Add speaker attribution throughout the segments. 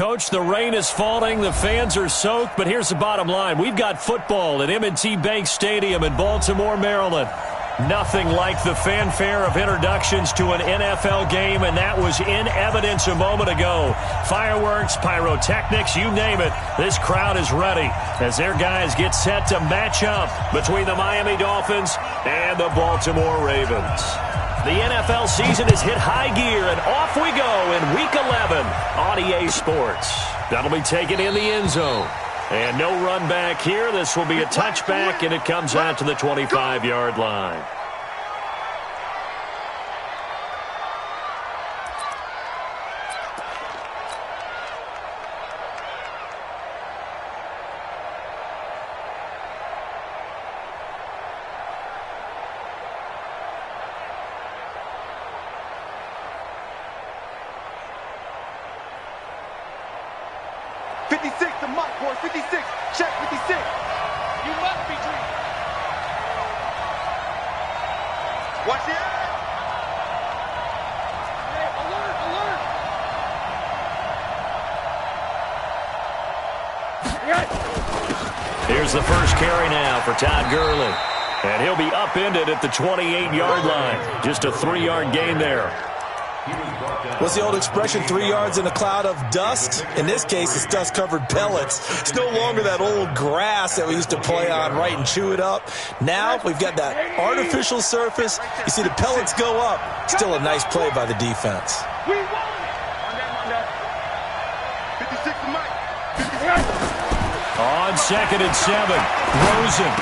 Speaker 1: Coach, the rain is falling, the fans are soaked, but here's the bottom line. We've got football at M&T Bank Stadium in Baltimore, Maryland. Nothing like the fanfare of introductions to an NFL game, and that was in evidence a moment ago. Fireworks, pyrotechnics, you name it. This crowd is ready as their guys get set to match up between the Miami Dolphins and the Baltimore Ravens. The NFL season has hit high gear, and off we go in Week 11 on EA Sports. That'll be taken in the end zone. And no run back here. This will be a touchback, and it comes out to the 25-yard line.
Speaker 2: Here's the first carry now for Todd Gurley. And he'll be upended at the 28-yard line. Just a 3-yard gain there.
Speaker 3: What's the old expression, 3 yards in a cloud of dust? In this case, it's dust-covered pellets. It's no longer that old grass that we used to play on, right, and chew it up. Now we've got that artificial surface. You see the pellets go up. Still a nice play by the defense.
Speaker 1: On 2nd and 7, Rosen.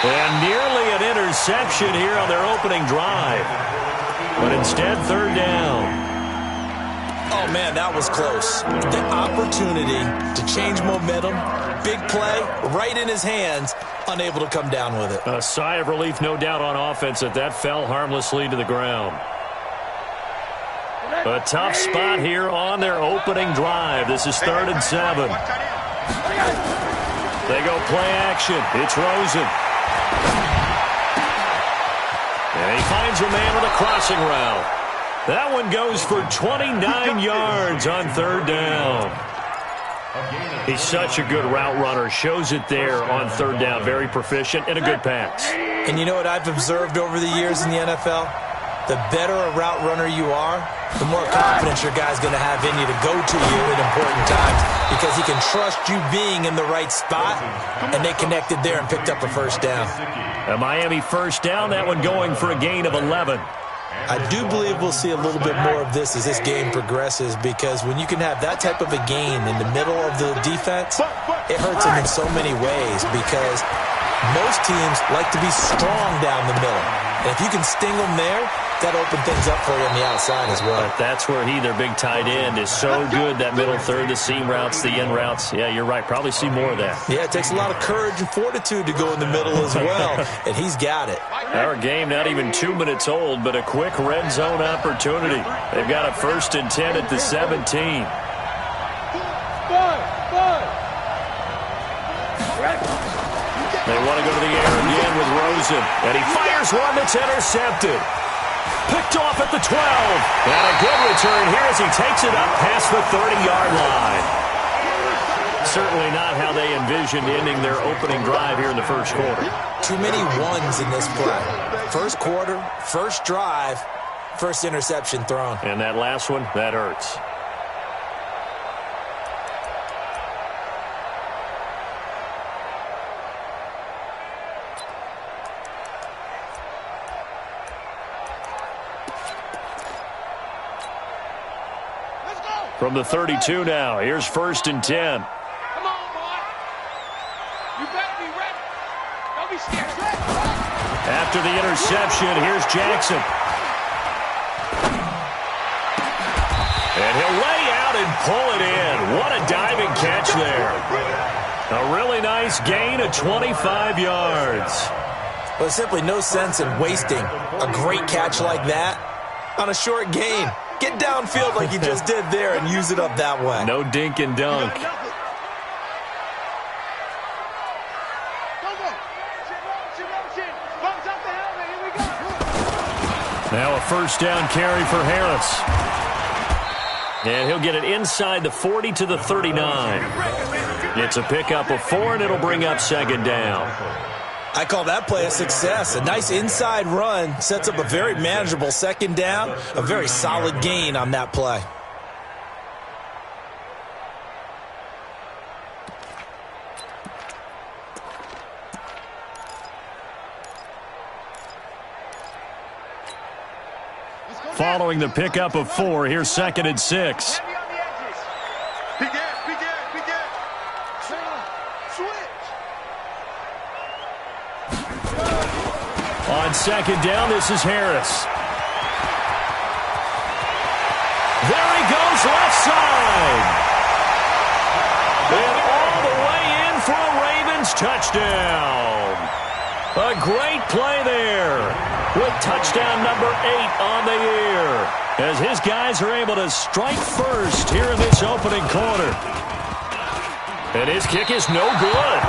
Speaker 1: And nearly an interception here on their opening drive. But instead, 3rd down.
Speaker 3: Oh, man, that was close. The opportunity to change momentum, big play, right in his hands, unable to come down with it.
Speaker 1: A sigh of relief, no doubt, on offense that fell harmlessly to the ground. A tough spot here on their opening drive. This is 3rd and 7. They go play action. It's Rosen. And he finds a man on a crossing route. That one goes for 29 yards on 3rd down. He's such a good route runner. Shows it there on 3rd down. Very proficient and a good pass.
Speaker 3: And you know what I've observed over the years in the NFL? The better a route runner you are, the more confidence your guy's going to have in you to go to you at important times because he can trust you being in the right spot, and they connected there and picked up a 1st down.
Speaker 1: A Miami 1st down, that one going for a gain of 11.
Speaker 3: I do believe we'll see a little bit more of this as this game progresses because when you can have that type of a gain in the middle of the defense, it hurts them in so many ways because most teams like to be strong down the middle. And if you can sting them there, that opens things up for you on the outside as well.
Speaker 1: But that's where their big tight end, is so good, that middle third, the seam routes, the end routes. Yeah, you're right. Probably see more of that.
Speaker 3: Yeah, it takes a lot of courage and fortitude to go in the middle as well, and he's got it.
Speaker 1: Our game not even 2 minutes old, but a quick red zone opportunity. They've got a 1st and 10 at the 17. They want to go to the air again with Rosen, and he fires one that's intercepted. Picked off at the 12. And a good return here as he takes it up past the 30-yard line. Certainly not how they envisioned ending their opening drive here in the 1st quarter.
Speaker 3: Too many ones in this play. 1st quarter, 1st drive, 1st interception thrown.
Speaker 1: And that last one, that hurts. From the 32 now, here's 1st and 10.
Speaker 4: Come on, boy. You better be ready. Don't be scared.
Speaker 1: After the interception, here's Jackson. And he'll lay out and pull it in. What a diving catch there. A really nice gain of 25 yards.
Speaker 3: Well, there's simply no sense in wasting a great catch like that on a short gain. Get downfield like you just did there and use it up that way.
Speaker 1: No dink and dunk. Now a 1st down carry for Harris. And he'll get it inside the 40 to the 39. It's a pickup of 4, and it'll bring up second down.
Speaker 3: I call that play a success. A nice inside run sets up a very manageable second down, a very solid gain on that play.
Speaker 1: Following the pickup of 4, here's second and 6. On second down, this is Harris. There he goes, left side. And all the way in for a Ravens touchdown. A great play there with touchdown number 8 on the year, as his guys are able to strike first here in this opening quarter. And his kick is no good.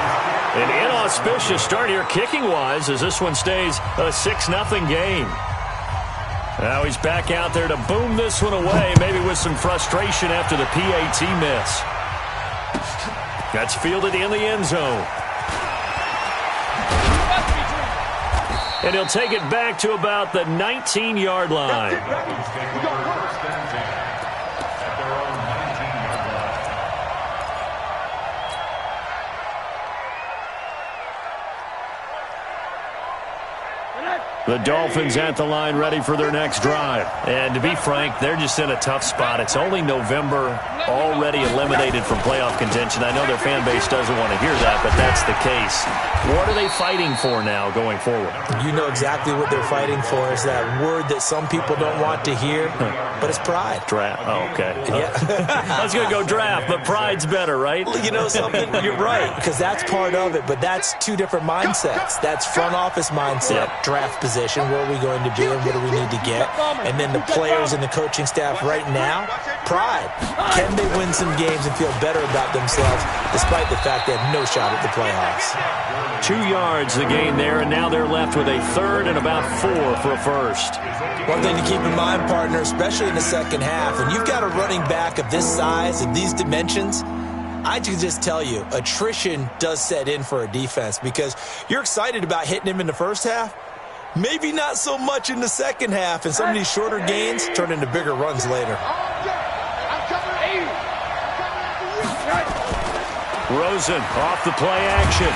Speaker 1: An inauspicious start here kicking-wise as this one stays a 6-0 game. Now he's back out there to boom this one away, maybe with some frustration after the PAT miss. That's fielded in the end zone. And he'll take it back to about the 19-yard line. The Dolphins at the line ready for their next drive. And to be frank, they're just in a tough spot. It's only November, already eliminated from playoff contention. I know their fan base doesn't want to hear that, but that's the case. What are they fighting for now going forward?
Speaker 3: You know exactly what they're fighting for. Is that word that some people don't want to hear, but it's pride.
Speaker 1: Draft. Oh, okay.
Speaker 3: Yeah.
Speaker 1: I was going to go draft, but pride's better, right?
Speaker 3: You know something? You're right, because that's part of it, but that's two different mindsets. That's front office mindset, draft position. Where are we going to be and what do we need to get? And then the players and the coaching staff right now, pride. Can they win some games and feel better about themselves despite the fact they have no shot at the playoffs?
Speaker 1: 2 yards the gain there, and now they're left with a third and about 4 for a first.
Speaker 3: One thing to keep in mind, partner, especially in the second half, when you've got a running back of this size, of these dimensions, I can just tell you, attrition does set in for a defense because you're excited about hitting him in the first half. Maybe not so much in the second half, and some of these shorter gains turn into bigger runs later.
Speaker 1: Rosen off the play action.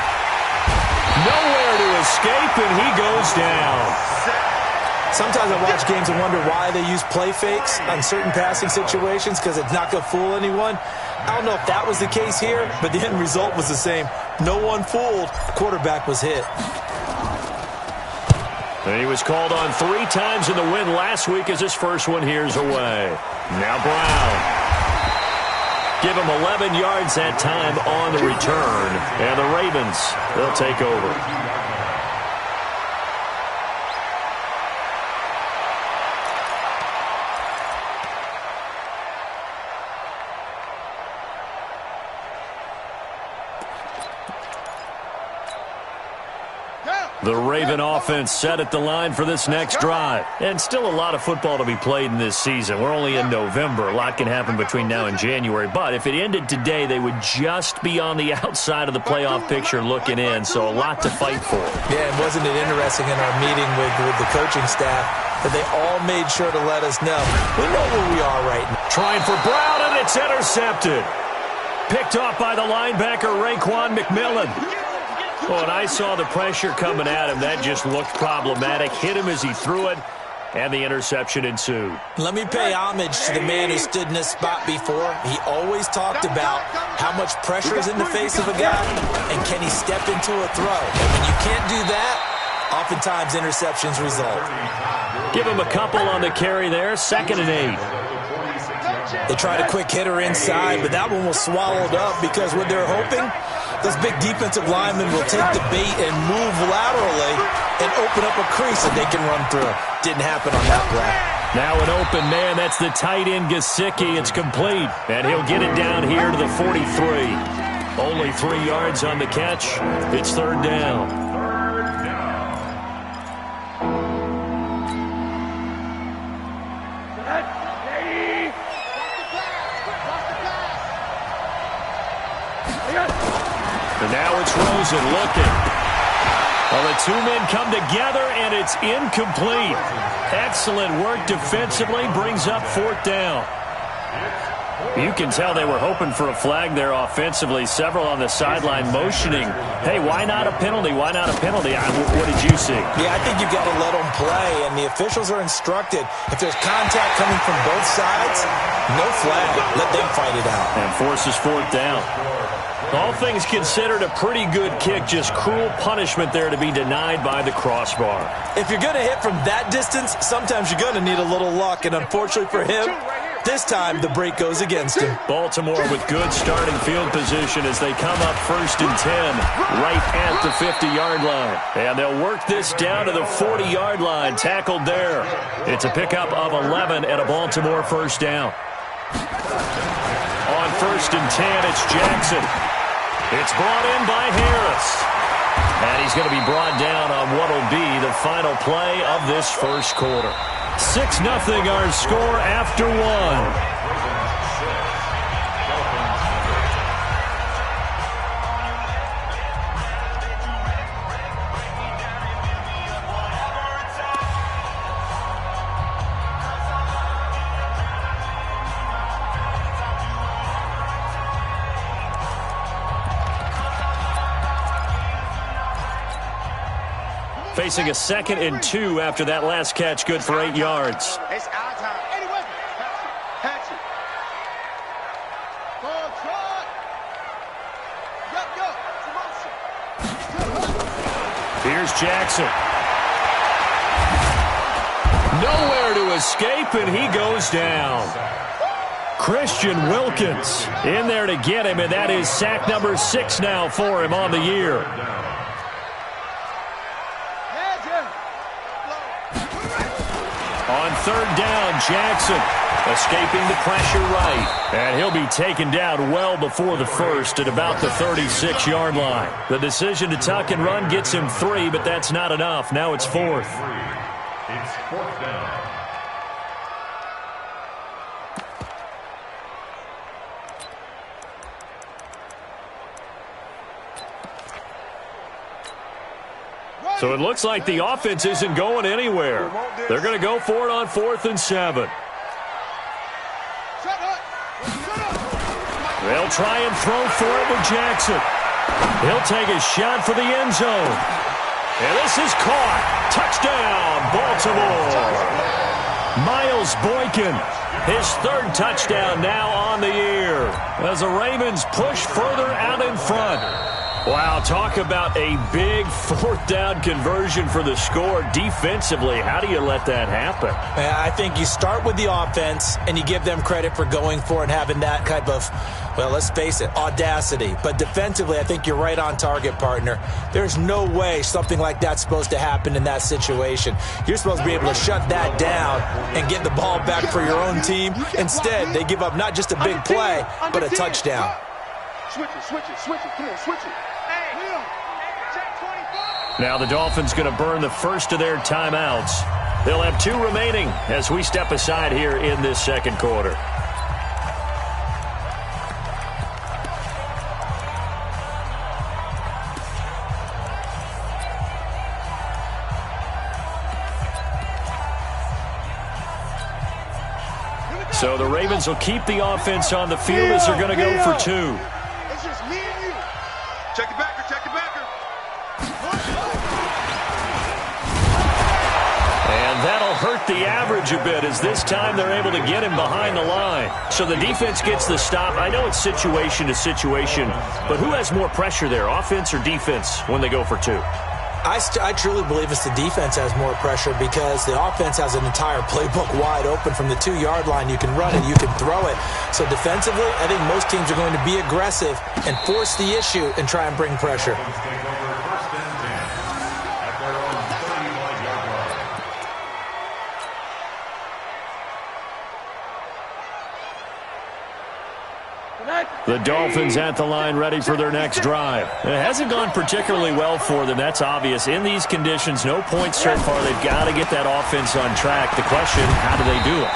Speaker 1: Nowhere to escape, and he goes down.
Speaker 3: Sometimes I watch games and wonder why they use play fakes on certain passing situations because it's not going to fool anyone. I don't know if that was the case here, but the end result was the same. No one fooled. The quarterback was hit.
Speaker 1: And he was called on 3 times in the win last week as his first one here's away. Now Brown. Give him 11 yards that time on the return. And the Ravens, they'll take over. The Raven offense set at the line for this next drive. And still a lot of football to be played in this season. We're only in November. A lot can happen between now and January. But if it ended today, they would just be on the outside of the playoff picture looking in. So a lot to fight for.
Speaker 3: Yeah, and wasn't it interesting in our meeting with the coaching staff that they all made sure to let us know. We know where we are right now.
Speaker 1: Trying for Brown, and it's intercepted. Picked off by the linebacker, Raekwon McMillan. Oh, and I saw the pressure coming at him. That just looked problematic. Hit him as he threw it, and the interception ensued.
Speaker 3: Let me pay homage to the man who stood in this spot before. He always talked about how much pressure is in the face of a guy, and can he step into a throw. And when you can't do that, oftentimes interceptions result.
Speaker 1: Give him a couple on the carry there. 2nd and 8.
Speaker 3: They tried a quick hitter inside, but that one was swallowed up because what they're hoping, those big defensive linemen will take the bait and move laterally and open up a crease that they can run through. Didn't happen on that play.
Speaker 1: Now an open man. That's the tight end, Gesicki. It's complete. And he'll get it down here to the 43. Only 3 yards on the catch. It's 3rd down. And now it's Rosen looking. Well, the two men come together, and it's incomplete. Excellent work defensively, brings up 4th down. You can tell they were hoping for a flag there offensively. Several on the sideline motioning, hey, why not a penalty? Why not a penalty? What did you see?
Speaker 3: Yeah, I think you've got to let them play, and the officials are instructed. If there's contact coming from both sides, no flag. Let them fight it out.
Speaker 1: And forces 4th down. All things considered, a pretty good kick. Just cruel punishment there to be denied by the crossbar.
Speaker 3: If you're going to hit from that distance, sometimes you're going to need a little luck, and unfortunately for him, this time the break goes against him.
Speaker 1: Baltimore with good starting field position as they come up 1st and 10 right at the 50-yard line. And they'll work this down to the 40-yard line, tackled there. It's a pickup of 11 and a Baltimore 1st down. On 1st and 10, it's Jackson. It's brought in by Harris. And he's going to be brought down on what will be the final play of this first quarter. 6-0 our score after 1. Facing a 2nd and 2 after that last catch, good for 8 yards.
Speaker 4: It's our time. Anyway, catch it. Go, Trot. Go.
Speaker 1: Here's Jackson. Nowhere to escape, and he goes down. Christian Wilkins in there to get him, and that is sack number 6 now for him on the year. On 3rd down, Jackson escaping the pressure right. And he'll be taken down well before the first at about the 36-yard line. The decision to tuck and run gets him 3, but that's not enough. Now it's 4th.
Speaker 2: It's 4th down.
Speaker 1: So it looks like the offense isn't going anywhere. They're going to go for it on 4th and 7. They'll try and throw for it with Jackson. He'll take a shot for the end zone. And this is caught. Touchdown, Baltimore. Miles Boykin, his 3rd touchdown now on the year as the Ravens push further out in front. Wow, talk about a big 4th down conversion for the score. Defensively, how do you let that happen?
Speaker 3: I think you start with the offense, and you give them credit for going for it and having that type of, well, let's face it, audacity. But defensively, I think you're right on target, partner. There's no way something like that's supposed to happen in that situation. You're supposed to be able to shut that down and get the ball back for your own team. Instead, they give up not just a big play, but a touchdown.
Speaker 4: Switch it. Come on, switch it.
Speaker 1: Now the Dolphins going to burn the first of their timeouts. They'll have 2 remaining as we step aside here in this second quarter. So the Ravens will keep the offense on the field as they're going to go for 2.
Speaker 4: It's just me and you. Check it backer.
Speaker 1: And that'll hurt the average a bit as this time they're able to get him behind the line. So the defense gets the stop. I know it's situation to situation, but who has more pressure there, offense or defense, when they go for 2?
Speaker 3: I truly believe it's the defense has more pressure because the offense has an entire playbook wide open from the 2-yard line. You can run it, you can throw it. So defensively, I think most teams are going to be aggressive and force the issue and try and bring pressure.
Speaker 1: The Dolphins at the line ready for their next drive. It hasn't gone particularly well for them, that's obvious. In these conditions, no points so far. They've got to get that offense on track. The question, how do they do it?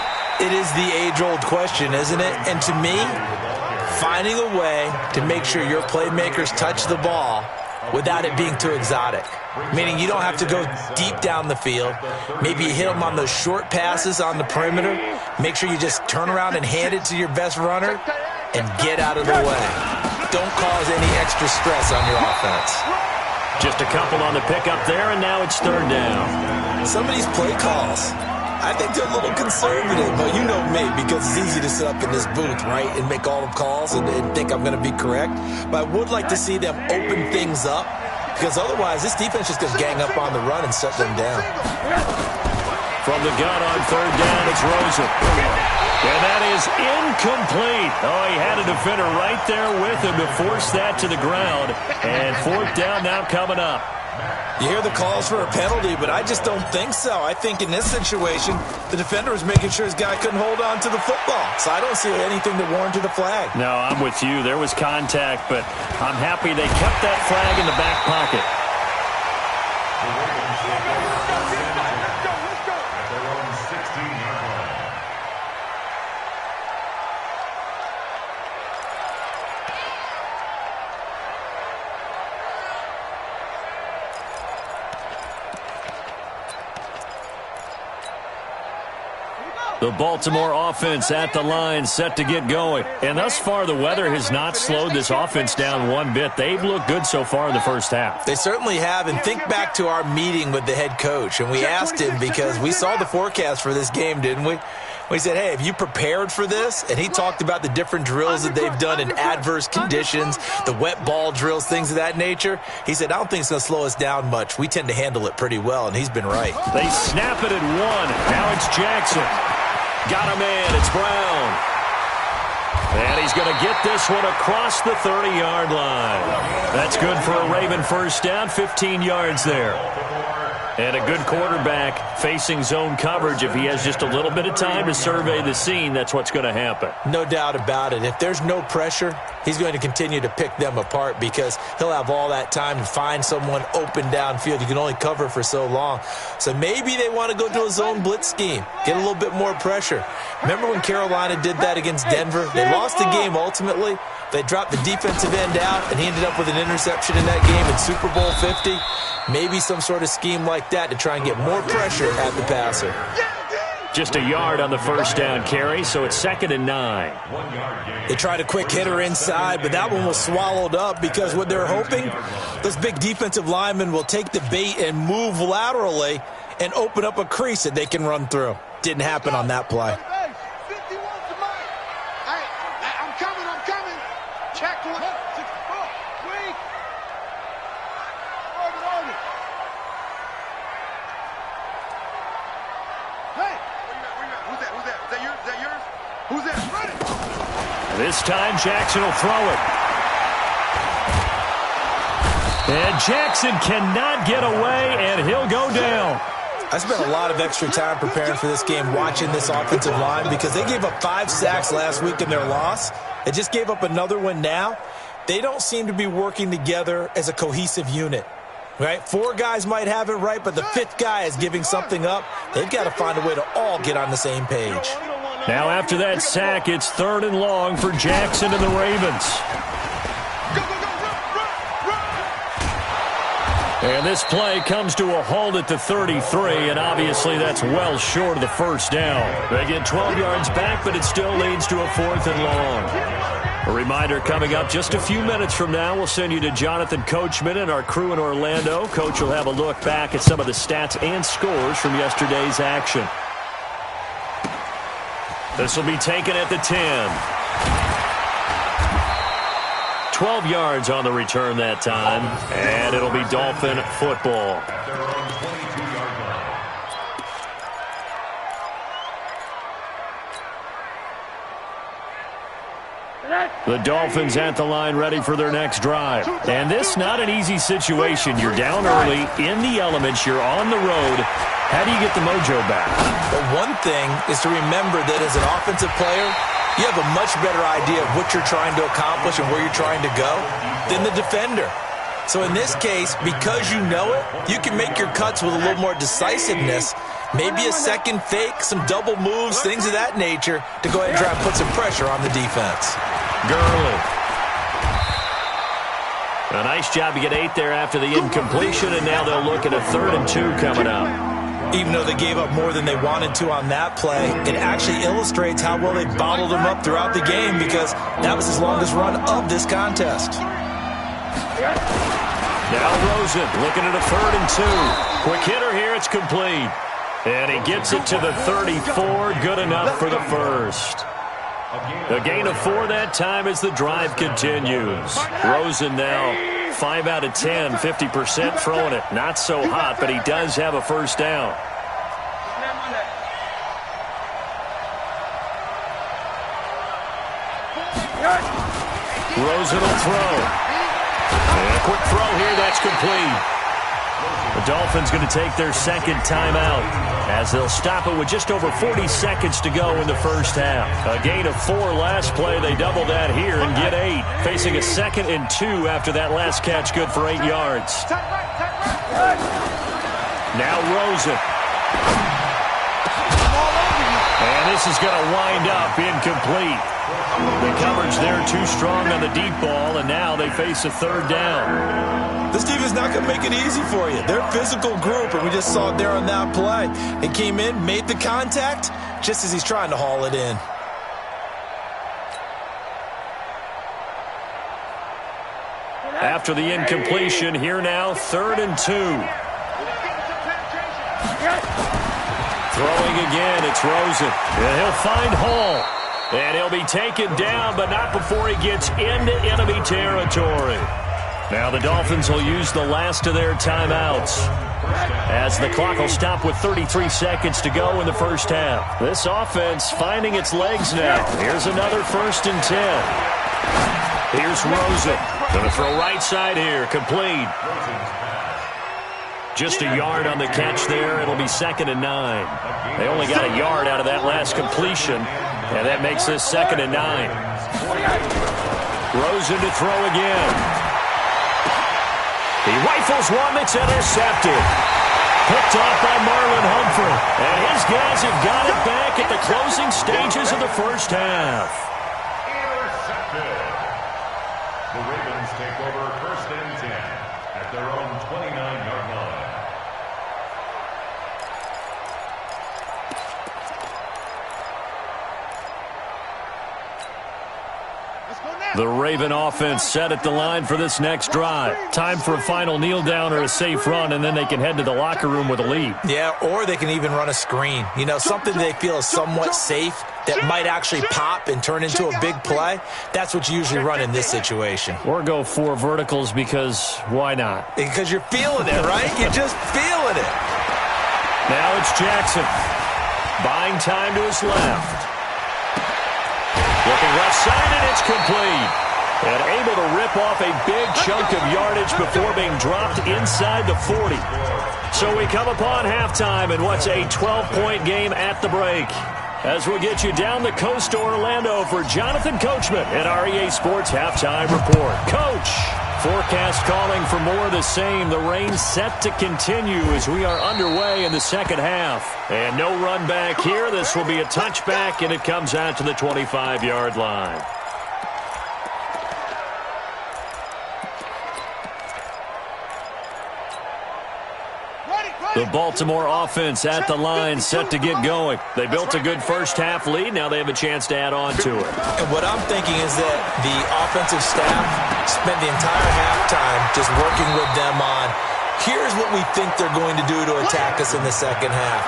Speaker 3: It is the age-old question, isn't it? And to me, finding a way to make sure your playmakers touch the ball without it being too exotic. Meaning you don't have to go deep down the field. Maybe you hit them on those short passes on the perimeter. Make sure you just turn around and hand it to your best runner and get out of the way. Don't cause any extra stress on your offense.
Speaker 1: Just a couple on the pickup there, and now it's third down.
Speaker 3: Some of these play calls, I think they're a little conservative, but you know me, because it's easy to sit up in this booth, right, and make all the calls and think I'm going to be correct. But I would like to see them open things up, because otherwise this defense is going to gang up on the run and shut them down.
Speaker 1: From the gun on third down, it's Rosen. And that is incomplete. Oh, he had a defender right there with him to force that to the ground. And fourth down now coming up.
Speaker 3: You hear the calls for a penalty, but I just don't think so. I think in this situation, the defender was making sure his guy couldn't hold on to the football. So I don't see anything that warranted the flag.
Speaker 1: No, I'm with you. There was contact, but I'm happy they kept that flag in the back pocket. The Baltimore offense at the line, set to get going. And thus far, the weather has not slowed this offense down one bit. They've looked good so far in the first half.
Speaker 3: They certainly have. And think back to our meeting with the head coach. And we asked him, because we saw the forecast for this game, didn't we? We said, hey, have you prepared for this? And he talked about the different drills that they've done in adverse conditions, the wet ball drills, things of that nature. He said, I don't think it's going to slow us down much. We tend to handle it pretty well, and he's been right.
Speaker 1: They snap it at one. Now it's Jackson. Got him in. It's Brown. And he's going to get this one across the 30-yard line. That's good for a Raven first down, 15 yards there. And a good quarterback facing zone coverage. If he has just a little bit of time to survey the scene, that's what's going to happen.
Speaker 3: No doubt about it. If there's no pressure, he's going to continue to pick them apart, because he'll have all that time to find someone open downfield. You can only cover for so long. So maybe they want to go to a zone blitz scheme, get a little bit more pressure. Remember when Carolina did that against Denver? They lost the game ultimately. They dropped the defensive end out, and he ended up with an interception in that game in Super Bowl 50. Maybe some sort of scheme like that to try and get more pressure at the passer.
Speaker 1: Just a yard on the first down carry, so it's 2nd and 9.
Speaker 3: They tried a quick hitter inside, but that one was swallowed up, because what they're hoping, those big defensive linemen will take the bait and move laterally and open up a crease that they can run through. Didn't happen on that play.
Speaker 4: Check one. Who's that? Run it.
Speaker 1: This time Jackson will throw it. And Jackson cannot get away, and he'll go down.
Speaker 3: I spent a lot of extra time preparing for this game, watching this offensive line, because they gave up 5 sacks last week in their loss. They just gave up another one now. They don't seem to be working together as a cohesive unit. Right? 4 guys might have it right, but the 5th guy is giving something up. They've got to find a way to all get on the same page.
Speaker 1: Now after that sack, it's 3rd and long for Jackson and the Ravens. And this play comes to a halt at the 33, and obviously that's well short of the first down. They get 12 yards back, but it still leads to a 4th and long. A reminder, coming up just a few minutes from now, we'll send you to Jonathan Coachman and our crew in Orlando. Coach will have a look back at some of the stats and scores from yesterday's action. This will be taken at the 10. 12 yards on the return that time, and it'll be Dolphin football. The Dolphins at the line, ready for their next drive. And this, not an easy situation. You're down early, in the elements, you're on the road. How do you get the mojo back?
Speaker 3: Well, one thing is to remember that as an offensive player, you have a much better idea of what you're trying to accomplish and where you're trying to go than the defender. So in this case, because you know it, you can make your cuts with a little more decisiveness, maybe a second fake, some double moves, things of that nature, to go ahead and try and put some pressure on the defense.
Speaker 1: Gurley. A nice job to get 8 there after the incompletion, and now they'll look at a 3rd and 2 coming up.
Speaker 3: Even though they gave up more than they wanted to on that play, it actually illustrates how well they bottled them up throughout the game, because that was his longest run of this contest.
Speaker 1: Now Rosen looking at a 3rd and 2. Quick hitter here, it's complete. And he gets it to the 34, good enough for the first. A gain of 4 that time as the drive continues. Rosen now 5 out of 10, 50% throwing it. Not so hot, but he does have a first down. Rosen will throw. And a quick throw here, that's complete. The Dolphins going to take their second timeout as they'll stop it with just over 40 seconds to go in the first half. A gain of 4 last play. They double that here and get 8. Facing a 2nd and 2 after that last catch, good for 8 yards. Now Rosen. And this is going to wind up incomplete. The coverage there too strong on the deep ball, and now they face a 3rd down.
Speaker 3: This team is not going to make it easy for you. They're a physical group, and we just saw it there on that play. He came in, made the contact, just as he's trying to haul it in.
Speaker 1: After the incompletion, here now, 3rd and 2. Throwing again, it's Rosen. And he'll find Hall. And he'll be taken down, but not before he gets into enemy territory. Now the Dolphins will use the last of their timeouts, as the clock will stop with 33 seconds to go in the first half. This offense finding its legs now. Here's another 1st and 10. Here's Rosen. Going to throw right side here. Complete. Just a yard on the catch there. It'll be 2nd and 9. They only got a yard out of that last completion, and that makes this 2nd and 9. Rosen to throw again. He rifles one that's intercepted. Picked off by Marlon Humphrey. And his guys have got it back at the closing stages of the first half.
Speaker 5: Intercepted. The Ravens take over 1st and 10 at their own 29-yard line.
Speaker 1: The Raven offense set at the line for this next drive. Time for a final kneel down or a safe run, and then they can head to the locker room with a lead.
Speaker 3: Yeah, or they can even run a screen. You know, something they feel is somewhat safe that might actually pop and turn into a big play. That's what you usually run in this situation.
Speaker 1: Or go 4 verticals, because why not?
Speaker 3: Because you're feeling it, right? You're just feeling it.
Speaker 1: Now it's Jackson. Buying time to his left. Looking left side, and it's complete. And able to rip off a big chunk of yardage before being dropped inside the 40. So we come upon halftime in what's a 12-point game at the break. As we'll get you down the coast to Orlando for Jonathan Coachman at our EA Sports Halftime Report. Coach, forecast calling for more of the same. The rain set to continue as we are underway in the second half. And no run back here. This will be a touchback, and it comes out to the 25-yard line. The Baltimore offense at the line, set to get going. They built a good first-half lead. Now they have a chance to add on to it.
Speaker 3: And what I'm thinking is that the offensive staff spent the entire halftime just working with them on, here's what we think they're going to do to attack us in the second half.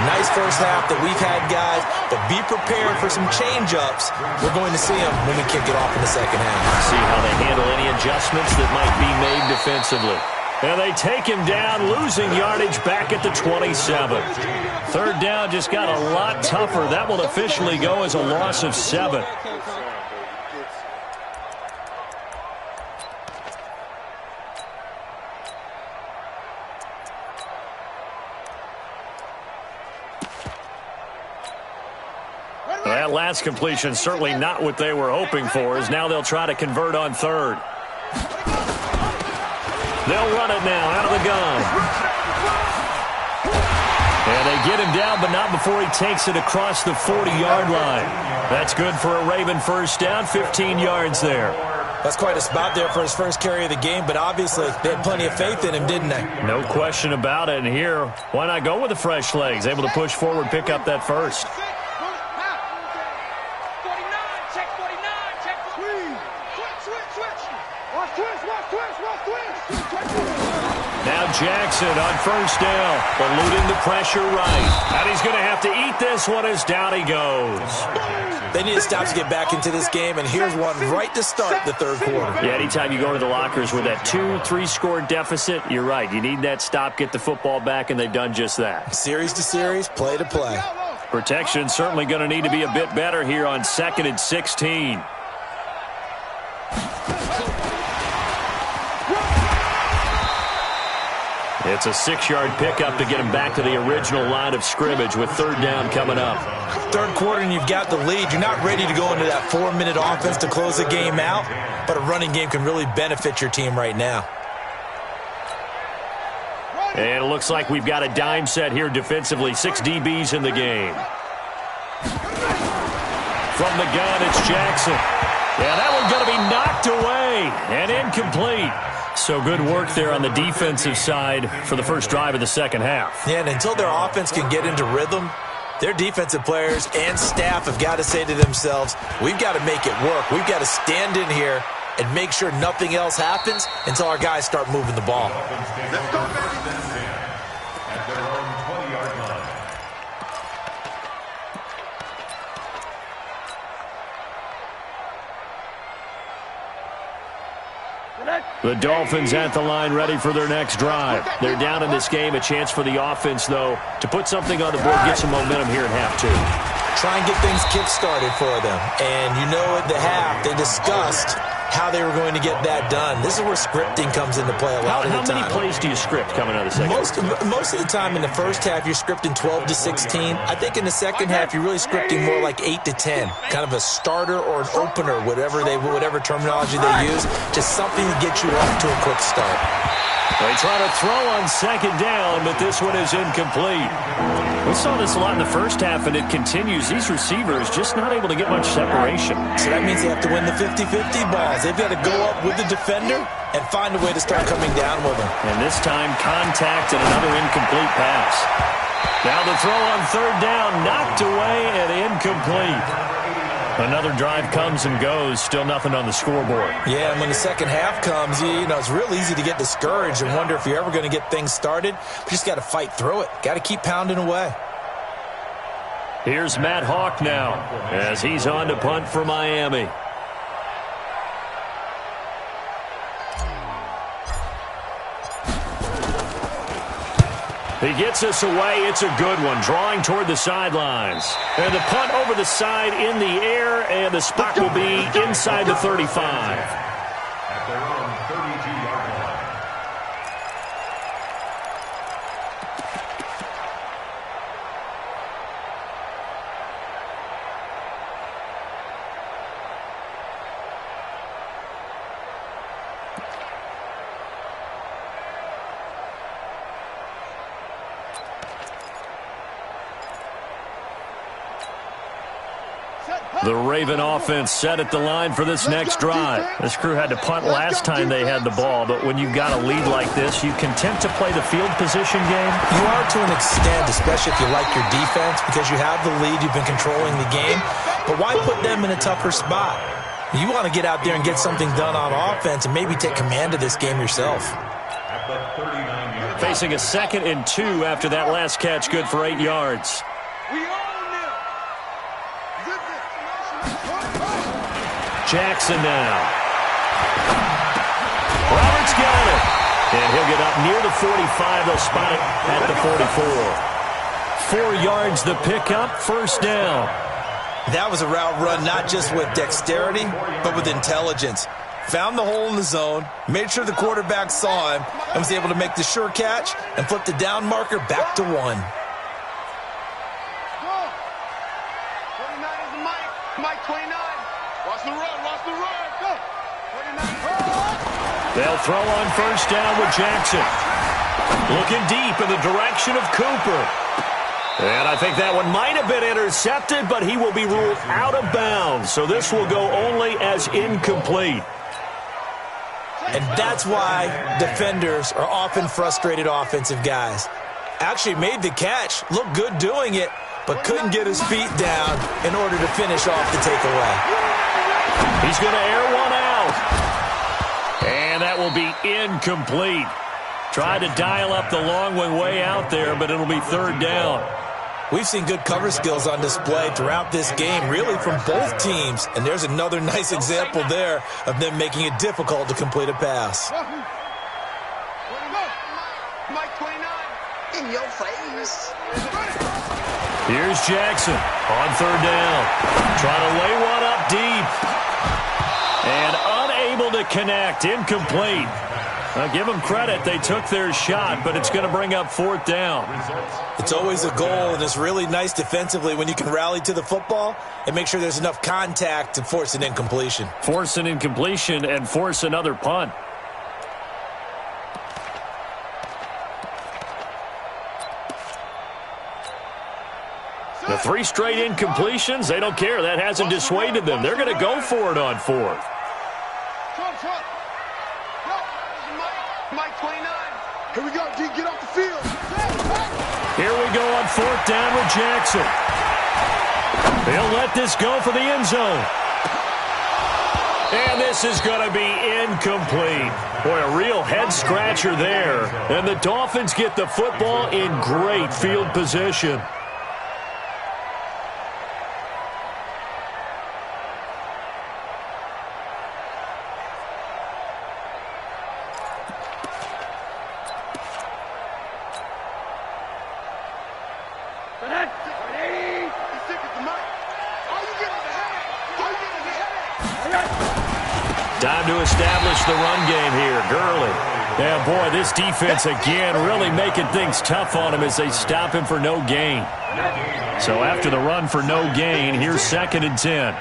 Speaker 3: Nice first half that we've had, guys, but be prepared for some change-ups. We're going to see them when we kick it off in the second half.
Speaker 1: See how they handle any adjustments that might be made defensively. And they take him down, losing yardage back at the 27. 3rd down just got a lot tougher. That will officially go as a loss of 7. That last completion certainly not what they were hoping for, as now they'll try to convert on 3rd. They'll run it now out of the gun. And they get him down, but not before he takes it across the 40-yard line. That's good for a Raven first down, 15 yards there.
Speaker 3: That's quite a spot there for his first carry of the game, but obviously they had plenty of faith in him, didn't they?
Speaker 1: No question about it. And here, why not go with the fresh legs? Able to push forward, pick up that first. Now Jackson on first down, eluding the pressure right. And he's going to have to eat this one as down he goes.
Speaker 3: They need to stop to get back into this game, and here's one right to start the third quarter.
Speaker 1: Yeah, anytime you go to the lockers with that 2-3 score deficit, you're right. You need that stop, get the football back, and they've done just that.
Speaker 3: Series to series, play to play.
Speaker 1: Protection certainly going to need to be a bit better here on 2nd and 16. It's a 6-yard pickup to get him back to the original line of scrimmage with third down coming up.
Speaker 3: Third quarter and you've got the lead. You're not ready to go into that 4-minute offense to close the game out, but a running game can really benefit your team right now.
Speaker 1: And it looks like we've got a dime set here defensively. 6 DBs in the game. From the gun, it's Jackson. Yeah, that one's going to be knocked away and incomplete. So good work there on the defensive side for the first drive of the second half.
Speaker 3: Yeah, and until their offense can get into rhythm, their defensive players and staff have got to say to themselves, we've got to make it work. We've got to stand in here and make sure nothing else happens until our guys start moving the ball.
Speaker 5: Let's go, at their own 20-yard line.
Speaker 1: The Dolphins at the line ready for their next drive. They're down in this game. A chance for the offense, though, to put something on the board, get some momentum here at half two.
Speaker 3: Try and get things kick-started for them. And you know at the half, they discussed how they were going to get that done. This is where scripting comes into play a lot of the time.
Speaker 1: How many plays do you script coming out of the second half?
Speaker 3: Most of the time in the first half, you're scripting 12 to 16. I think in the second half, you're really scripting more like 8 to 10. Kind of a starter or an opener, whatever terminology they use, just something to get you off to a quick start.
Speaker 1: They try to throw on second down, but this one is incomplete. We saw this a lot in the first half, and it continues. These receivers just not able to get much separation.
Speaker 3: So that means they have to win the 50-50 balls. They've got to go up with the defender and find a way to start coming down with them.
Speaker 1: And this time, contact and another incomplete pass. Now the throw on third down, knocked away and incomplete. Another drive comes and goes, still nothing on the scoreboard.
Speaker 3: Yeah, and when the second half comes, you know, it's real easy to get discouraged and wonder if you're ever going to get things started. You just got to fight through it. Got to keep pounding away.
Speaker 1: Here's Matt Hawk now as he's on to punt for Miami. He gets us away. It's a good one. Drawing toward the sidelines. And the punt over the side in the air, and the spot will be inside the 35.
Speaker 5: At their own 32-yard line.
Speaker 1: The Raven offense set at the line for this next drive. This crew had to punt last time they had the ball, but when you've got a lead like this, you content to play the field position game?
Speaker 3: You are to an extent, especially if you like your defense, because you have the lead, you've been controlling the game. But why put them in a tougher spot? You want to get out there and get something done on offense and maybe take command of this game yourself.
Speaker 5: At the 39-yard line.
Speaker 1: Facing a 2nd and 2 after that last catch, good for 8 yards. Jackson now. Roberts got it. And he'll get up near the 45. They'll spot it at the 44. 4 yards the pickup, first down.
Speaker 3: That was a route run not just with dexterity, but with intelligence. Found the hole in the zone, made sure the quarterback saw him, and was able to make the sure catch and flip the down marker back to 1.
Speaker 4: 29 is the Mike 29. Watch the run, go. 29.
Speaker 1: They'll throw on first down with Jackson. Looking deep in the direction of Cooper. And I think that one might have been intercepted, but he will be ruled out of bounds. So this will go only as incomplete.
Speaker 3: And that's why defenders are often frustrated offensive guys. Actually made the catch, looked good doing it, but couldn't get his feet down in order to finish off the takeaway.
Speaker 1: He's going to air one out. And that will be incomplete. Tried to dial up the long one way out there, but it'll be third down.
Speaker 3: We've seen good cover skills on display throughout this game, really from both teams. And there's another nice example there of them making it difficult to complete a pass.
Speaker 4: Mike 29. In your face.
Speaker 1: Here's Jackson on third down. Trying to lay one up deep. And unable to connect. Incomplete. Now, give them credit. They took their shot, but it's going to bring up fourth down.
Speaker 3: It's always a goal, and it's really nice defensively when you can rally to the football and make sure there's enough contact to force an incompletion.
Speaker 1: Force an incompletion and force another punt. The 3 straight incompletions, they don't care. That hasn't dissuaded them. They're going to go for it on fourth.
Speaker 4: Mike 29. Here we go, D. Get off the field.
Speaker 1: Here we go on fourth down with Jackson. They'll let this go for the end zone. And this is going to be incomplete. Boy, a real head-scratcher there. And the Dolphins get the football in great field position. Time to establish the run game here. Gurley. Yeah, boy, this defense again really making things tough on him as they stop him for no gain. So after the run for no gain, here's 2nd and 10.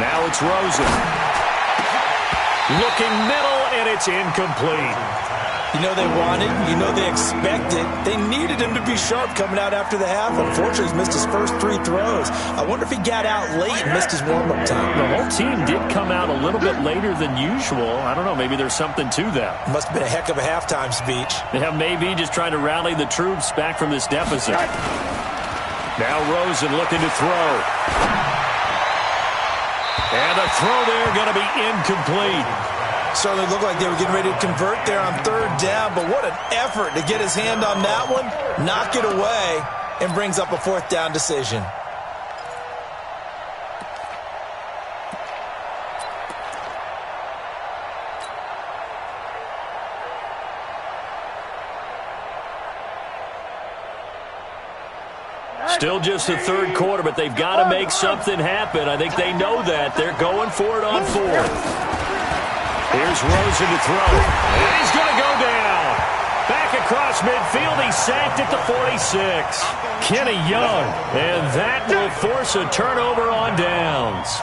Speaker 1: Now it's Rosen. Looking middle, and it's incomplete.
Speaker 3: You know they wanted, you know they expected. They needed him to be sharp coming out after the half. Unfortunately, he's missed his first 3 throws. I wonder if he got out late and missed his warm-up time.
Speaker 1: The whole team did come out a little bit later than usual. I don't know, maybe there's something to that.
Speaker 3: Must have been a heck of a halftime speech.
Speaker 1: Yeah, maybe just trying to rally the troops back from this deficit. Now Rosen looking to throw. And the throw there going to be incomplete.
Speaker 3: Certainly looked like they were getting ready to convert there on third down, but what an effort to get his hand on that one, knock it away, and brings up a fourth down decision.
Speaker 1: Still just the third quarter, but they've got to make something happen. I think they know that. They're going for it on fourth. Here's Rosen to throw. And he's going to go down. Back across midfield. He's sacked at the 46. Kenny Young. And that will force a turnover on downs.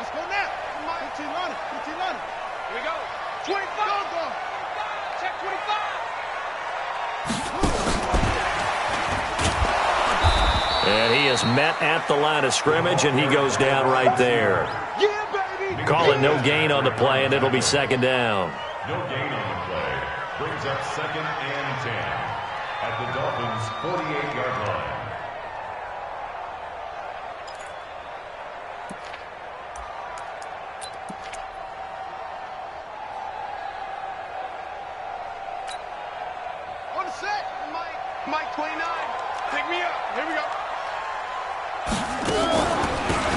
Speaker 4: Let's go now. 15 runner. 15 runner. Here we go. 25. Go. Check 25.
Speaker 1: And he is met at the line of scrimmage, and he goes down right there.
Speaker 4: Yeah, baby.
Speaker 1: Call it no gain on the play, and it'll be 2nd down.
Speaker 5: No gain on the play. Brings up 2nd and 10 at the Dolphins' 48-yard line.
Speaker 4: On the set. Mike 29. Pick me up. Here we go.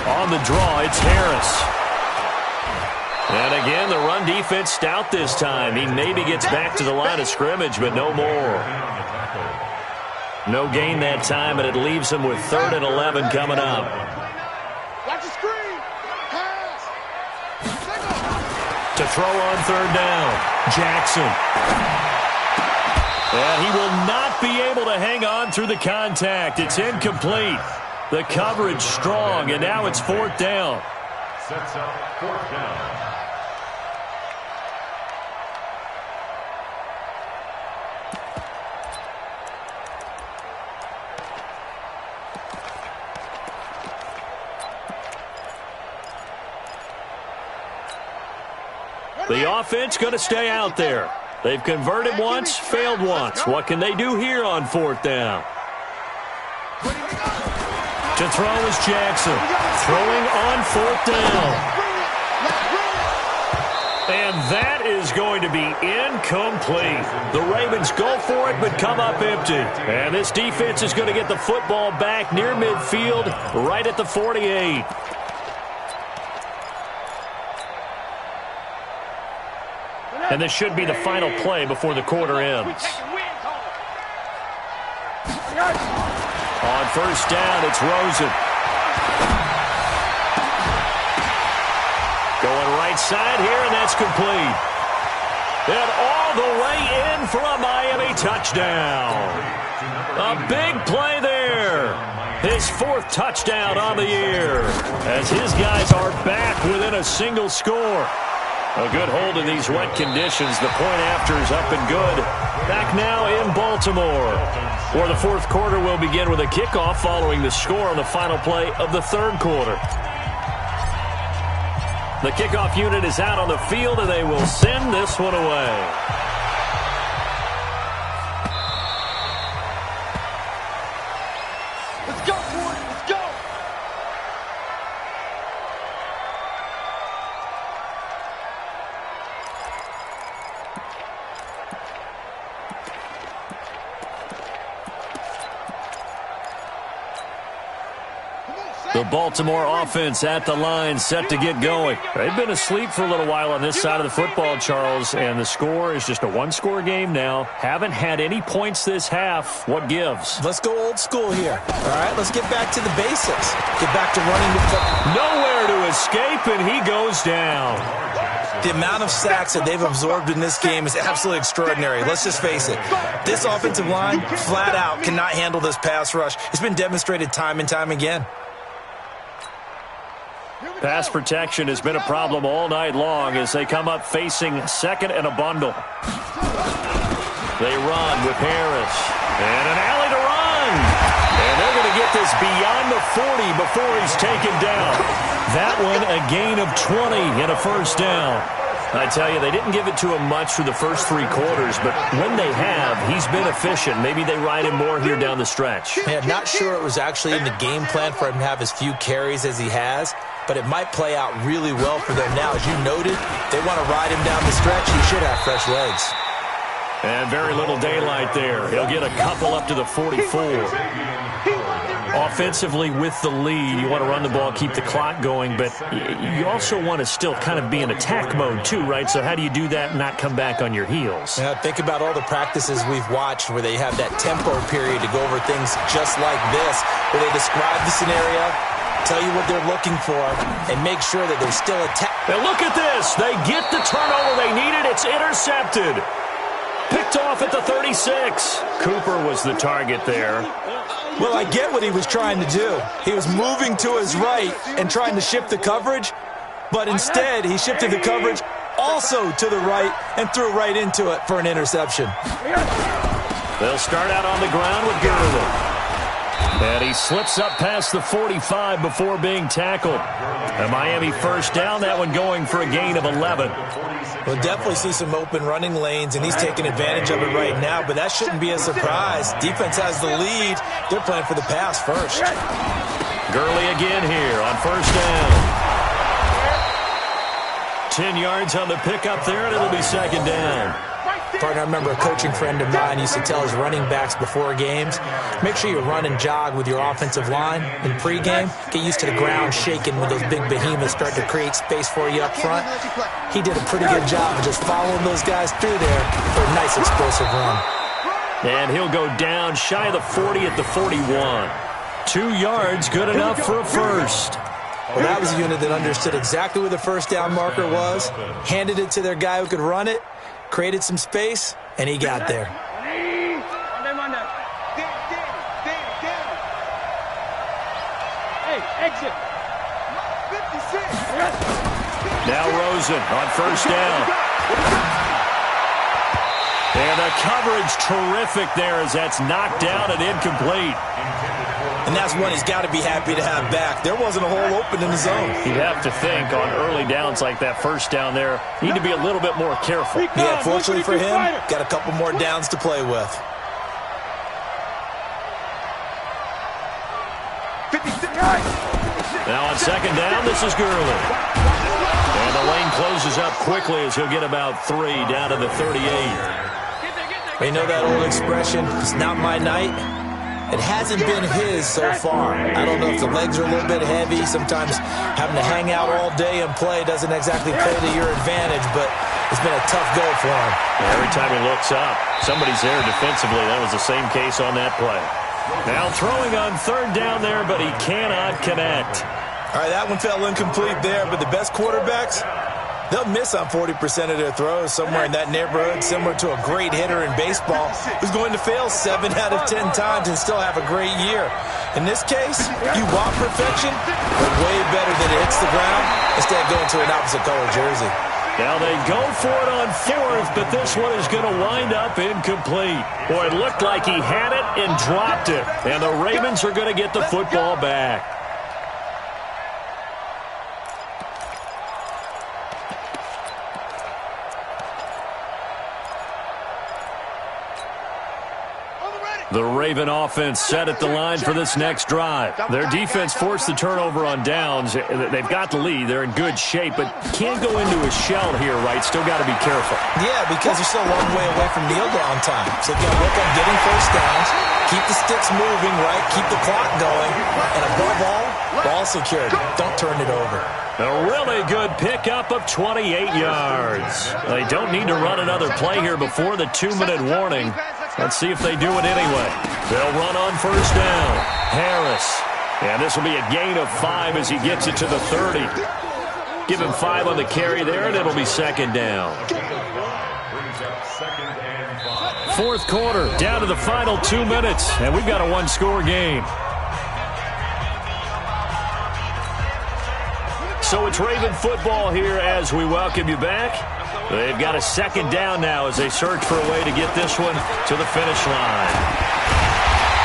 Speaker 1: On the draw, it's Harris. And again, the run defense stout this time. He maybe gets back to the line of scrimmage, but no more. No gain that time, and it leaves him with 3rd and 11 coming up.
Speaker 4: Watch the screen. Pass.
Speaker 1: To throw on 3rd down, Jackson. And he will not be able to hang on through the contact. It's incomplete. The coverage strong, and now it's 4th down.
Speaker 5: Sets up 4th down.
Speaker 1: The offense going to stay out there. They've converted once, failed once. What can they do here on 4th down? To throw is Jackson. Throwing on 4th down. And that is going to be incomplete. The Ravens go for it but come up empty. And this defense is going to get the football back near midfield, right at the 48. And this should be the final play before the quarter ends. On 1st down, it's Rosen. Going right side here, and that's complete. And all the way in for a Miami touchdown. A big play there. His 4th touchdown on the year, as his guys are back within a single score. A good hold in these wet conditions. The point after is up and good. Back now in Baltimore, where the 4th quarter will begin with a kickoff following the score on the final play of the 3rd quarter. The kickoff unit is out on the field, and they will send this one away.
Speaker 4: Let's go, boy. Let's go.
Speaker 1: The Baltimore offense at the line, set to get going. They've been asleep for a little while on this side of the football, Charles, and the score is just a one-score game now. Haven't had any points this half. What gives?
Speaker 3: Let's go old school here. All right, let's get back to the basics. Get back to running the football.
Speaker 1: Nowhere to escape, and he goes down.
Speaker 3: The amount of sacks that they've absorbed in this game is absolutely extraordinary. Let's just face it. This offensive line, flat out, cannot handle this pass rush. It's been demonstrated time and time again.
Speaker 1: Pass protection has been a problem all night long as they come up facing 2nd and a bundle. They run with Harris. And an alley to run. And they're going to get this beyond the 40 before he's taken down. That one a gain of 20 and a 1st down. I tell you, they didn't give it to him much through the first 3 quarters, but when they have, he's been efficient. Maybe they ride him more here down the stretch.
Speaker 3: Yeah, not sure it was actually in the game plan for him to have as few carries as he has, but it might play out really well for them now. As you noted, they want to ride him down the stretch. He should have fresh legs.
Speaker 1: And very little daylight there. He'll get a couple up to the 44. Offensively with the lead, you want to run the ball, keep the clock going, but you also want to still kind of be in attack mode too, right? So how do you do that and not come back on your heels?
Speaker 3: Yeah, think about all the practices we've watched where they have that tempo period to go over things just like this, where they describe the scenario, tell you what they're looking for, and make sure that they're still attacking.
Speaker 1: Now look at this. They get the turnover they needed. It's intercepted. Picked off at the 36. Cooper was the target there.
Speaker 3: Well, I get what he was trying to do. He was moving to his right and trying to shift the coverage, but instead he shifted the coverage also to the right and threw right into it for an interception.
Speaker 1: They'll start out on the ground with Gurley. And he slips up past the 45 before being tackled. A Miami 1st down, that one going for a gain of 11.
Speaker 3: We'll definitely see some open running lanes, and he's taking advantage of it right now, but that shouldn't be a surprise. Defense has the lead. They're playing for the pass first.
Speaker 1: Gurley again here on 1st down. 10 yards on the pickup there, and it'll be 2nd down.
Speaker 3: Partner, I remember a coaching friend of mine used to tell his running backs before games, make sure you run and jog with your offensive line in pregame. Get used to the ground shaking when those big behemoths start to create space for you up front. He did a pretty good job of just following those guys through there for a nice explosive run.
Speaker 1: And he'll go down shy of the 40 at the 41. 2 yards, good enough for a first.
Speaker 3: Well, that was a unit that understood exactly where the 1st down marker was, handed it to their guy who could run it, created some space, and he got there.
Speaker 4: Exit. 56.
Speaker 1: Now Rosen on first down. And the coverage terrific there as that's knocked down and incomplete.
Speaker 3: And that's one he's got to be happy to have back. There wasn't a hole open in the zone.
Speaker 1: You'd have to think on early downs like that first down there, you need to be a little bit more careful.
Speaker 3: Yeah, fortunately for him, got a couple more downs to play with.
Speaker 4: 56.
Speaker 1: Now on second down, this is Gurley. And the lane closes up quickly as he'll get about 3 down to the 38.
Speaker 3: You know that old expression, it's not my night? It hasn't been his so far. I don't know if the legs are a little bit heavy. Sometimes having to hang out all day and play doesn't exactly play to your advantage, but it's been a tough go for him.
Speaker 1: Every time he looks up, somebody's there defensively. That was the same case on that play. Now throwing on third down there, but he cannot connect.
Speaker 3: All right, that one fell incomplete there, but the best quarterbacks, they'll miss on 40% of their throws, somewhere in that neighborhood, similar to a great hitter in baseball who's going to fail 7 out of 10 times and still have a great year. In this case, you want perfection, but way better than it hits the ground instead of going to an opposite color jersey.
Speaker 1: Now they go for it on fourth, but this one is going to wind up incomplete. Boy, it looked like he had it and dropped it. And the Ravens are going to get the football back. The Raven offense set at the line for this next drive. Their defense forced the turnover on downs. They've got the lead. They're in good shape, but can't go into a shell here, right? Still got to be careful.
Speaker 3: Yeah, because they're still a long way away from kneel down time. So you got to work on getting first downs, keep the sticks moving, right? Keep the clock going, and above all, ball secured. Don't turn it over.
Speaker 1: A really good pickup of 28 yards. They don't need to run another play here before the 2-minute warning. Let's see if they do it anyway. They'll run on first down. Harris. And this will be a gain of 5 as he gets it to the 30. Give him 5 on the carry there, and it'll be second down. Fourth quarter, down to the final 2 minutes, and we've got a one-score game. So it's Raven football here as we welcome you back. They've got a second down now as they search for a way to get this one to the finish line.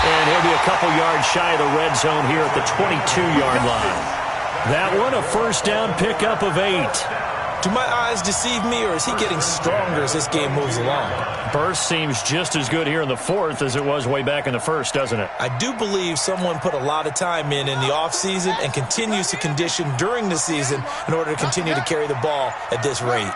Speaker 1: And he'll be a couple yards shy of the red zone here at the 22-yard line. That one, a first down pickup of 8.
Speaker 3: Do my eyes deceive me, or is he getting stronger as this game moves along?
Speaker 1: Burst seems just as good here in the fourth as it was way back in the first, doesn't it?
Speaker 3: I do believe someone put a lot of time in the offseason and continues to condition during the season in order to continue to carry the ball at this rate.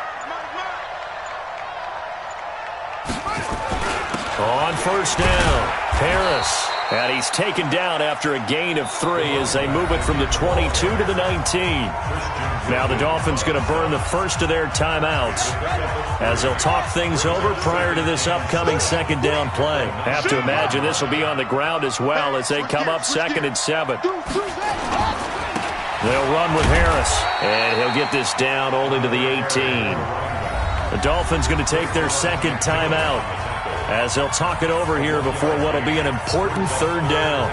Speaker 1: On first down, Harris. And he's taken down after a gain of 3 as they move it from the 22 to the 19. Now the Dolphins going to burn the first of their timeouts as they'll talk things over prior to this upcoming second down play. Have to imagine this will be on the ground as well as they come up 2nd and 7. They'll run with Harris, and he'll get this down only to the 18. The Dolphins going to take their second timeout as they'll talk it over here before what will be an important third down.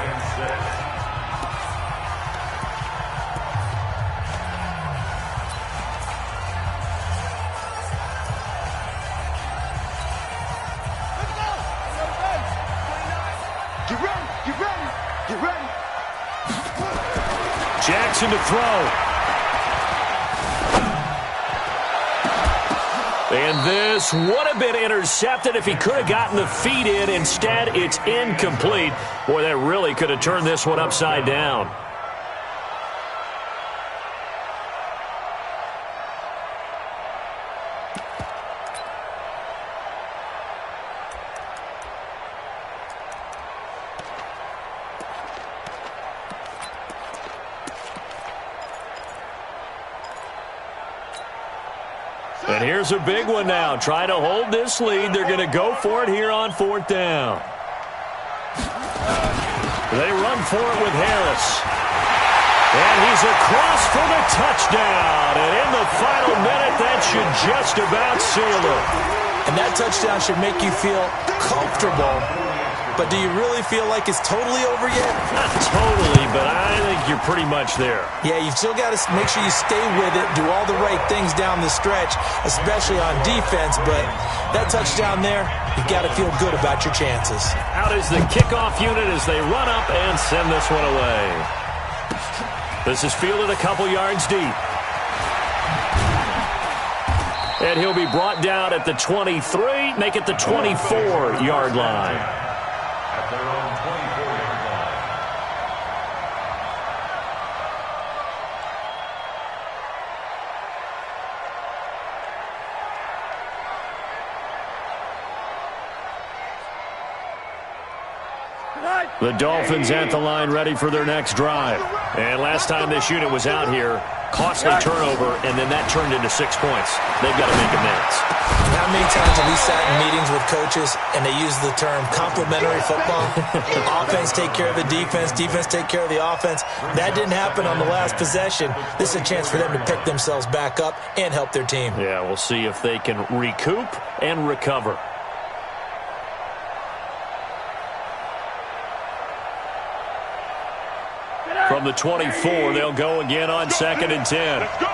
Speaker 4: Get ready, get ready, get ready.
Speaker 1: Jackson to throw. And this would have been intercepted if he could have gotten the feet in. Instead, it's incomplete. Boy, that really could have turned this one upside down. And here's a big one now. Trying to hold this lead. They're going to go for it here on fourth down. They run for it with Harris. And he's across for the touchdown. And in the final minute, that should just about seal it.
Speaker 3: And that touchdown should make you feel comfortable but do you really feel like it's totally over yet?
Speaker 1: Not totally, but I think you're pretty much there.
Speaker 3: Yeah, you've still got to make sure you stay with it, do all the right things down the stretch, especially on defense, but that touchdown there, you've got to feel good about your chances.
Speaker 1: Out is the kickoff unit as they run up and send this one away. This is fielded a couple yards deep. And he'll be brought down at the 23, make it the 24-yard line.
Speaker 5: At their own 24-yard line.
Speaker 1: The Dolphins at the line ready for their next drive. And last time this unit was out here, costly turnover, and then that turned into 6 points. They've got to make amends.
Speaker 3: How many times have we sat in meetings with coaches and they use the term complementary football? Offense take care of the defense, defense take care of the offense. That didn't happen on the last possession. This is a chance for them to pick themselves back up and help their team.
Speaker 1: Yeah, we'll see if they can recoup and recover. From the 24, they'll go again on 2nd and 10.
Speaker 4: Let's go.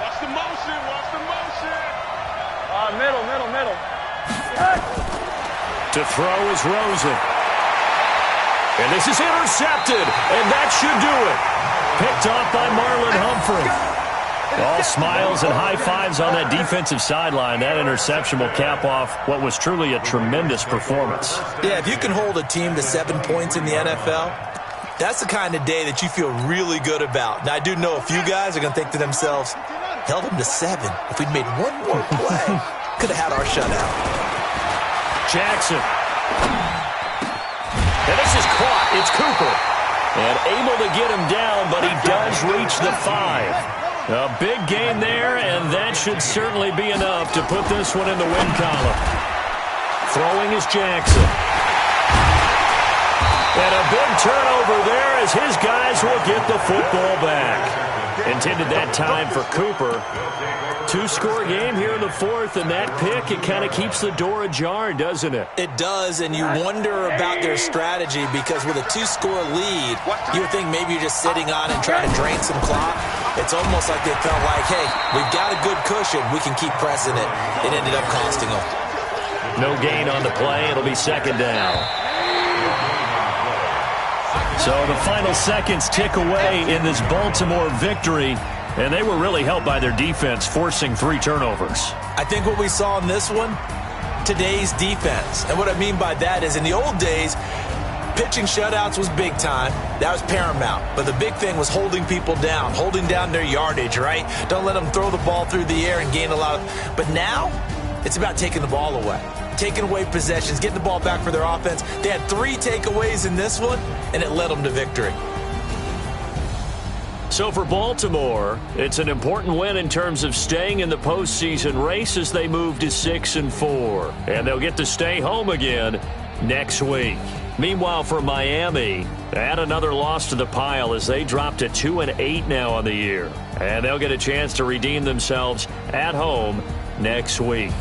Speaker 4: Watch the motion. Watch the motion.
Speaker 6: Middle.
Speaker 1: To throw is Rosen. And this is intercepted, and that should do it. Picked off by Marlon Humphrey. All smiles and high fives on that defensive sideline. That interception will cap off what was truly a tremendous performance.
Speaker 3: Yeah, if you can hold a team to 7 points in the NFL, that's the kind of day that you feel really good about. Now, I do know a few guys are going to think to themselves, held them to 7. If we'd made one more play, could have had our shutout.
Speaker 1: Jackson. And this is caught. It's Cooper. And able to get him down, but he does reach the 5. A big gain there, and that should certainly be enough to put this one in the win column. Throwing is Jackson. And a big turnover there as his guys will get the football back. Intended that time for Cooper. 2-score game here in the 4th, and that pick, it kind of keeps the door ajar, doesn't it?
Speaker 3: It does, and you wonder about their strategy because with a 2-score lead, you would think maybe you're just sitting on and trying to drain some clock. It's almost like they felt like, hey, we've got a good cushion. We can keep pressing it. It ended up costing them.
Speaker 1: No gain on the play. It'll be 2nd down. So the final seconds tick away in this Baltimore victory. And they were really helped by their defense, forcing 3 turnovers.
Speaker 3: I think what we saw in this one, today's defense. And what I mean by that is in the old days, pitching shutouts was big time. That was paramount. But the big thing was holding people down, holding down their yardage, right? Don't let them throw the ball through the air and gain a lot of... But now, it's about taking the ball away. Taking away possessions, getting the ball back for their offense. They had 3 takeaways in this one, and it led them to victory.
Speaker 1: So for Baltimore, it's an important win in terms of staying in the postseason race as they move to 6-4. And they'll get to stay home again next week. Meanwhile, for Miami, add another loss to the pile as they drop to 2-8 now on the year. And they'll get a chance to redeem themselves at home next week.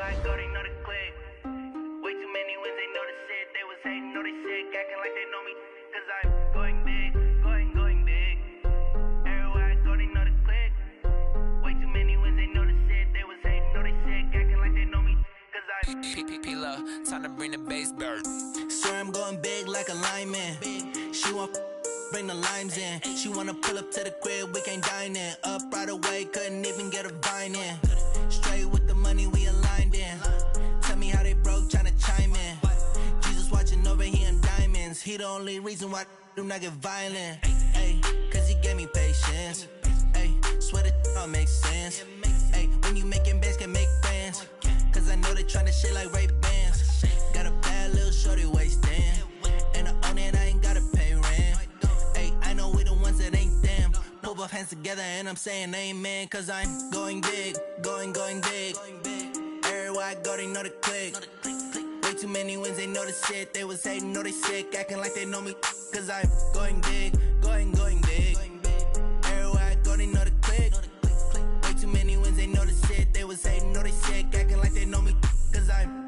Speaker 7: Everywhere I go, they know the click. Way too many wins, they know the shit. They was hating, know they sick, acting like they know me. Cause I'm going big, going big. Everywhere I go, they know the click. Way too many wins, they know the shit. They was hating, know they sick, acting like they know me. Cause I'm
Speaker 8: P-P-P-Love, time to bring the bass bird.
Speaker 7: Swear I'm going big like a lineman. She want bring the limes in. She wanna pull up to the crib, we can't dine in. Up right away, couldn't even get a vine in. Straight with the money we aligned in. Tell me how they broke, tryna chime in. Jesus watching over here in diamonds. He the only reason why I do not get violent. Ay, cause he gave me patience. Ay, swear that all makes sense. Ay, when you making bands, can make friends. Cause I know they tryna shit like Ray-Bans. Got a bad little shorty wasting. And I own it, I ain't gotta pay rent. Ay, I know we the ones that ain't them. Pull both hands together and I'm saying amen. Cause I'm going big, going big. Everywhere I go, they know the click. Way too many wins, they know the shit. They was hating, know they sick, acting like they know me. Cause I'm going big, going big. Everywhere I go, they know the click. Way too many wins, they know the shit. They was hating, know they sick, acting like they know me. Cause I'm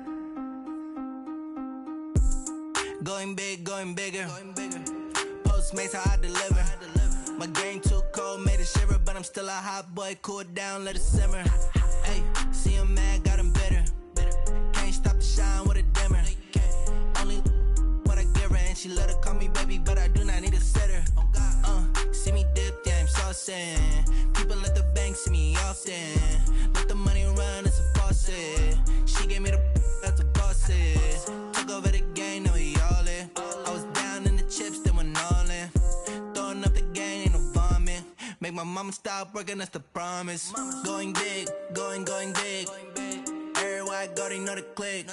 Speaker 7: going big, going bigger. Postmates, how I deliver. My game too cold, made it shiver. But I'm still a hot boy, cool it down, let it simmer. Hey, see him mad, got him bitter. Can't stop the shine with a dimmer. Only what I give her, and she let her call me baby, but I do not need a sitter. See me dip, yeah, I'm saucing. People at the bank see me often. Let the money run, it's a faucet. She gave me the that's a bosses. Took over the game, now we all in. I was down in the chips, then went all in. Throwing up the game, ain't no vomit. Make my mama stop working, that's the promise. Going big, going big. Everywhere I go, they know the click.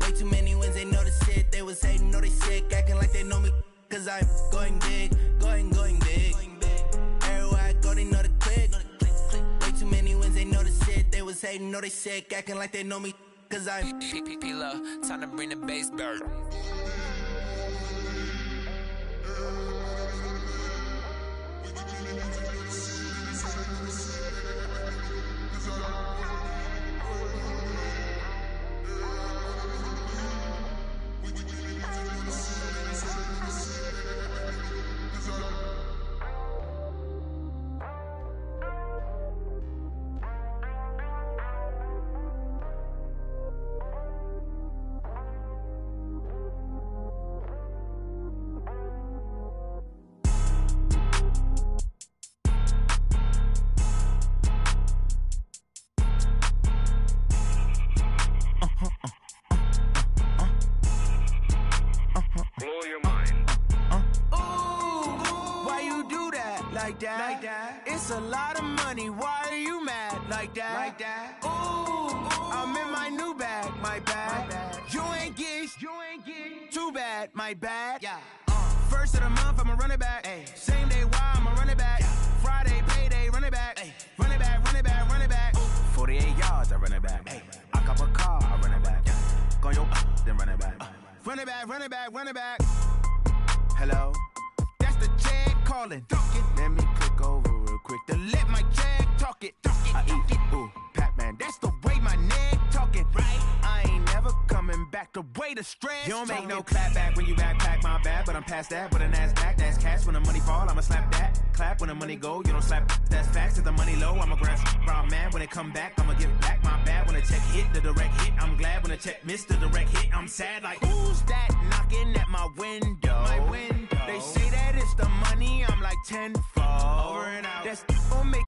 Speaker 7: Way too many wins, they know the shit. They was hating, know they sick, acting like they know me. Cause I'm going big, going big. Everywhere I go, they know the click. Way too many wins, they know the shit. They was hating, know they sick, acting like they know me. Cause I'm
Speaker 8: P-P-P-Love, time to bring the bass bird.
Speaker 7: Like that. It's a lot of money. Why are you mad like that? Ooh, I'm in my new bag. My bad. You ain't get too bad. My bad. Yeah. First of the month, I'ma run it back. Ay. Same day, why I'ma run it back. Yeah. Friday, payday, run it back. Ay. Run it back. Ooh. 48 yards, I run it back. Ay. I cop a car, I run it back. Yeah. Go your then run it back. Run it back. Hello? That's the Jag calling. Let me click over real quick to let my Jag talk it. I eat it, ooh, Pac-Man. That's the way my neck talking. Right? I ain't never coming back the way the stress. You don't make no clap back when you backpack, my bad. But I'm past that with a NASDAQ. That's cash when the money fall, I'ma slap that. Clap when the money go, you don't slap. That's facts. If the money low, I'ma grab brown man. When it come back, I'ma give back my bad. When the check hit, the direct hit, I'm glad. When the check missed the direct hit, I'm sad. Like, who's that knocking at my window? They say that it's the money, I'm like tenfold. Over and out. That's gon' make